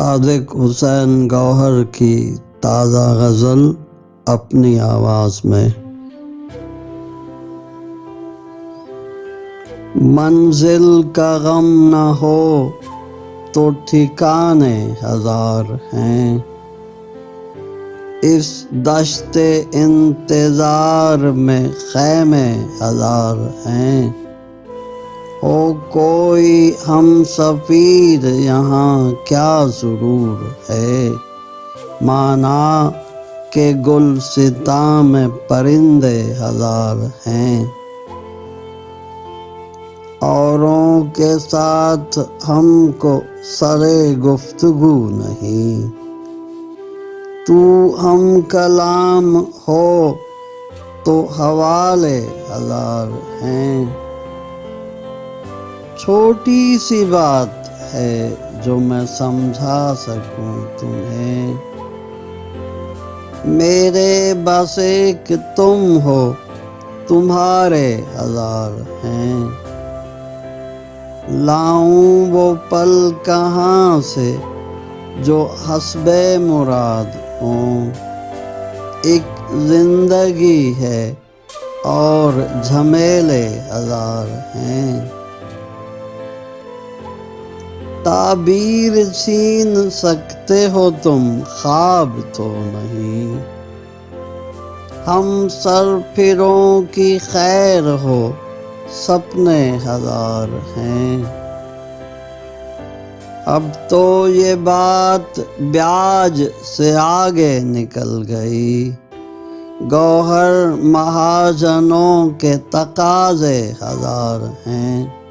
صادق حسین گوہر کی تازہ غزل اپنی آواز میں۔ منزل کا غم نہ ہو تو ٹھکانے ہزار ہیں، اس دشت انتظار میں خیمے ہزار ہیں۔ ہو کوئی ہم سفیر یہاں کیا ضرور ہے، مانا کہ گلستاں میں پرندے ہزار ہیں۔ اوروں کے ساتھ ہم کو سرے گفتگو نہیں، تو ہم کلام ہو تو حوالے ہزار ہیں۔ چھوٹی سی بات ہے جو میں سمجھا سکوں تمہیں، میرے بس ایک تم ہو تمہارے ہزار ہیں۔ لاؤں وہ پل کہاں سے جو حسب مراد ہوں، ایک زندگی ہے اور جھمیلے ہزار ہیں۔ تعبیر چھین سکتے ہو تم خواب تو نہیں، ہم سر پھروں کی خیر ہو سپنے ہزار ہیں۔ اب تو یہ بات بیاج سے آگے نکل گئی، گوہر مہاجنوں کے تقاضے ہزار ہیں۔